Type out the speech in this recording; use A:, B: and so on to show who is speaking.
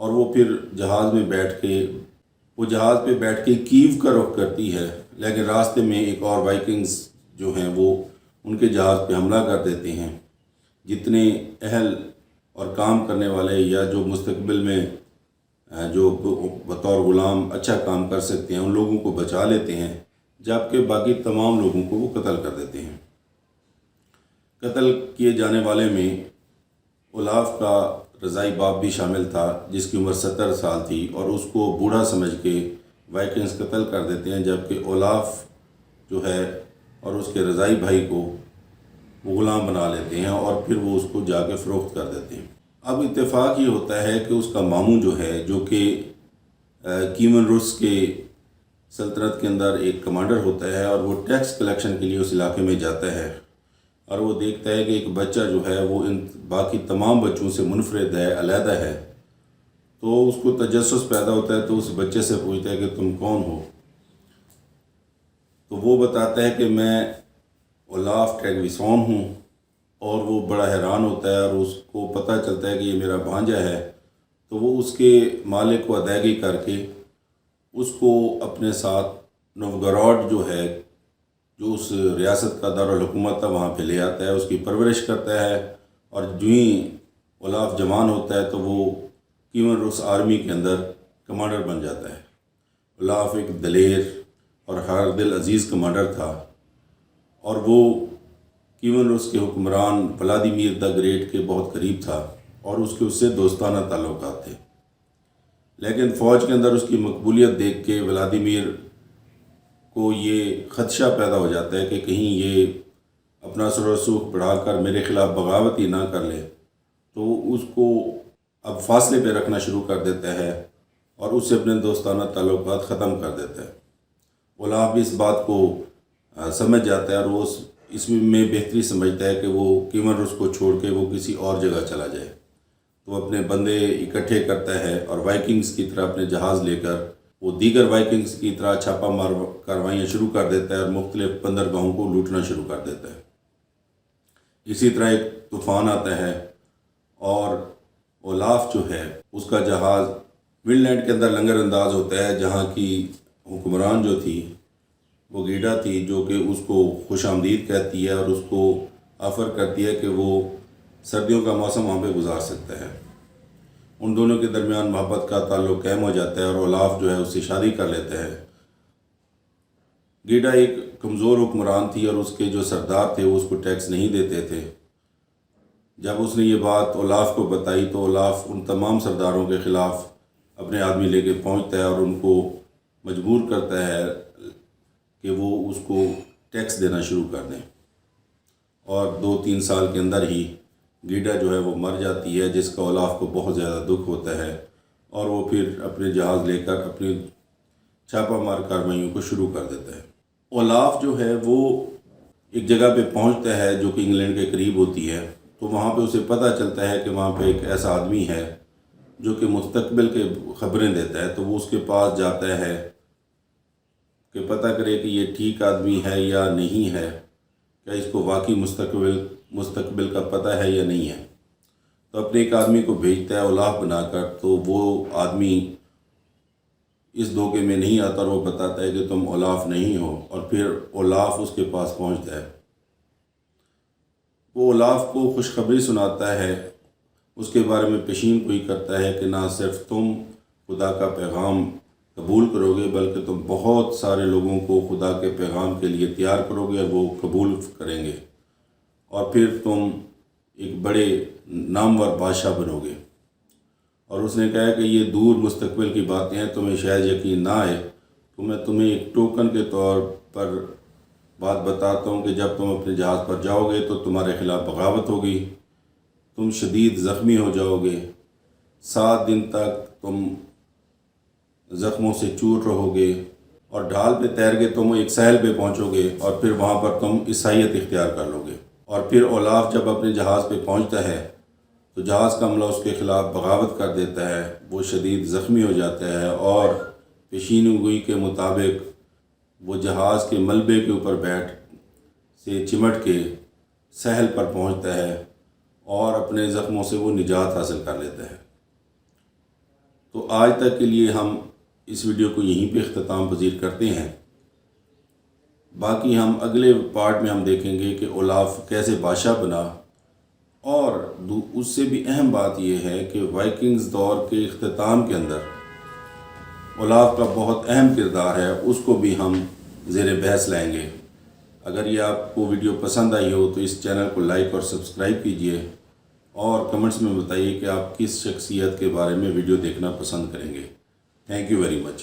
A: اور وہ پھر جہاز میں بیٹھ کے وہ جہاز پہ بیٹھ کے کیو کا رخ کرتی ہے، لیکن راستے میں ایک اور وائکنگز جو ہیں وہ ان کے جہاز پہ حملہ کر دیتے ہیں۔ جتنے اہل اور کام کرنے والے یا جو مستقبل میں جو بطور غلام اچھا کام کر سکتے ہیں ان لوگوں کو بچا لیتے ہیں، جبکہ باقی تمام لوگوں کو وہ قتل کر دیتے ہیں۔ قتل کیے جانے والے میں اولاف کا رضائی باپ بھی شامل تھا، جس کی عمر 70 سال تھی، اور اس کو بوڑھا سمجھ کے وائکنگز قتل کر دیتے ہیں، جبکہ اولاف جو ہے اور اس کے رضائی بھائی کو وہ غلام بنا لیتے ہیں اور پھر وہ اس کو جا کے فروخت کر دیتے ہیں۔ اب اتفاق یہ ہوتا ہے کہ اس کا ماموں جو ہے، جو کہ کیمن روس کے سلطنت کے اندر ایک کمانڈر ہوتا ہے، اور وہ ٹیکس کلیکشن کے لیے اس علاقے میں جاتا ہے، اور وہ دیکھتا ہے کہ ایک بچہ جو ہے وہ ان باقی تمام بچوں سے منفرد ہے، علیحدہ ہے، تو اس کو تجسس پیدا ہوتا ہے، تو اس بچے سے پوچھتا ہے کہ تم کون ہو؟ تو وہ بتاتا ہے کہ میں اولاف ٹریگویسون ہوں، اور وہ بڑا حیران ہوتا ہے، اور اس کو پتہ چلتا ہے کہ یہ میرا بھانجا ہے، تو وہ اس کے مالک کو ادائیگی کر کے اس کو اپنے ساتھ نوگراڈ جو ہے، جو اس ریاست کا دارالحکومت تھا، وہاں پہ لے آتا ہے، اس کی پرورش کرتا ہے، اور جو ہی اولاف جوان ہوتا ہے تو وہ کیمن روس آرمی کے اندر کمانڈر بن جاتا ہے۔ اولاف ایک دلیر اور ہر دل عزیز کمانڈر تھا، اور وہ کیمن روس کے حکمران ولادیمیر دا گریٹ کے بہت قریب تھا، اور اس سے دوستانہ تعلقات تھے، لیکن فوج کے اندر اس کی مقبولیت دیکھ کے ولادیمیر کو یہ خدشہ پیدا ہو جاتا ہے کہ کہیں یہ اپنا سر و رسوخ بڑھا کر میرے خلاف بغاوت ہی نہ کر لے، تو اس کو اب فاصلے پہ رکھنا شروع کر دیتا ہے اور اس سے اپنے دوستانہ تعلقات ختم کر دیتا ہے۔ اولاف بھی اس بات کو سمجھ جاتا ہے، اور وہ اس میں بہتری سمجھتا ہے کہ وہ کیمن روس کو چھوڑ کے وہ کسی اور جگہ چلا جائے، تو وہ اپنے بندے اکٹھے کرتا ہے، اور وائکنگز کی طرح اپنے جہاز لے کر وہ دیگر وائکنگز کی طرح چھاپہ مار کاروائیاں شروع کر دیتا ہے، اور مختلف بندرگاہوں کو لوٹنا شروع کر دیتا ہے۔ اسی طرح ایک طوفان آتا ہے، اور اولاف جو ہے اس کا جہاز ونڈ لینڈ کے اندر لنگر انداز ہوتا ہے، جہاں کی حکمران جو تھی وہ گیڈا تھی، جو کہ اس کو خوش آمدید کہتی ہے، اور اس کو آفر کرتی ہے کہ وہ سردیوں کا موسم وہاں پہ گزار سکتا ہے۔ ان دونوں کے درمیان محبت کا تعلق قائم ہو جاتا ہے، اور اولاف جو ہے اس سے شادی کر لیتا ہے۔ گیڈا ایک کمزور حکمران تھی، اور اس کے جو سردار تھے وہ اس کو ٹیکس نہیں دیتے تھے۔ جب اس نے یہ بات اولاف کو بتائی تو اولاف ان تمام سرداروں کے خلاف اپنے آدمی لے کے پہنچتا ہے، اور ان کو مجبور کرتا ہے کہ وہ اس کو ٹیکس دینا شروع کر دیں، اور 2-3 سال کے اندر ہی گیڈا جو ہے وہ مر جاتی ہے، جس کا اولاف کو بہت زیادہ دکھ ہوتا ہے، اور وہ پھر اپنے جہاز لے کر اپنی چھاپہ مار کارروائیوں کو شروع کر دیتا ہے۔ اولاف جو ہے وہ ایک جگہ پہ پہنچتا ہے جو کہ انگلینڈ کے قریب ہوتی ہے، تو وہاں پہ اسے پتہ چلتا ہے کہ وہاں پہ ایک ایسا آدمی ہے جو کہ مستقبل کے خبریں دیتا ہے، تو وہ اس کے پاس جاتا ہے کہ پتہ کرے کہ یہ ٹھیک آدمی ہے یا نہیں ہے، کیا اس کو واقعی مستقبل کا پتہ ہے یا نہیں ہے۔ تو اپنے ایک آدمی کو بھیجتا ہے اولاف بنا کر، تو وہ آدمی اس دھوکے میں نہیں آتا، اور وہ بتاتا ہے کہ تم اولاف نہیں ہو، اور پھر اولاف اس کے پاس پہنچتا ہے۔ وہ اولاف کو خوشخبری سناتا ہے، اس کے بارے میں پیشین گوئی کرتا ہے کہ نہ صرف تم خدا کا پیغام قبول کرو گے، بلکہ تم بہت سارے لوگوں کو خدا کے پیغام کے لیے تیار کرو گے، اور وہ قبول کریں گے، اور پھر تم ایک بڑے نامور بادشاہ بنو گے۔ اور اس نے کہا کہ یہ دور مستقبل کی باتیں ہیں، تمہیں شاید یقین نہ آئے، تو میں تمہیں ایک ٹوکن کے طور پر بات بتاتا ہوں کہ جب تم اپنے جہاز پر جاؤ گے تو تمہارے خلاف بغاوت ہوگی، تم شدید زخمی ہو جاؤ گے، 7 دن تک تم زخموں سے چور رہو گے، اور ڈھال پہ تیر کے تم ایک ساحل پہ پہنچو گے، اور پھر وہاں پر تم عیسائیت اختیار کر لو گے۔ اور پھر اولاف جب اپنے جہاز پہ پہنچتا ہے تو جہاز کا عملہ اس کے خلاف بغاوت کر دیتا ہے، وہ شدید زخمی ہو جاتا ہے، اور پیشین گوئی کے مطابق وہ جہاز کے ملبے کے اوپر بیٹھ سے چمٹ کے ساحل پر پہنچتا ہے، اور اپنے زخموں سے وہ نجات حاصل کر لیتا ہے۔ تو آج تک کے لیے ہم اس ویڈیو کو یہیں پہ اختتام پذیر کرتے ہیں۔ باقی ہم اگلے پارٹ میں ہم دیکھیں گے کہ اولاف کیسے بادشاہ بنا، اور اس سے بھی اہم بات یہ ہے کہ وائکنگز دور کے اختتام کے اندر اولاف کا بہت اہم کردار ہے، اس کو بھی ہم زیر بحث لائیں گے۔ اگر یہ آپ کو ویڈیو پسند آئی ہو تو اس چینل کو لائک اور سبسکرائب کیجئے، اور کمنٹس میں بتائیے کہ آپ کس شخصیت کے بارے میں ویڈیو دیکھنا پسند کریں گے۔ Thank you very much.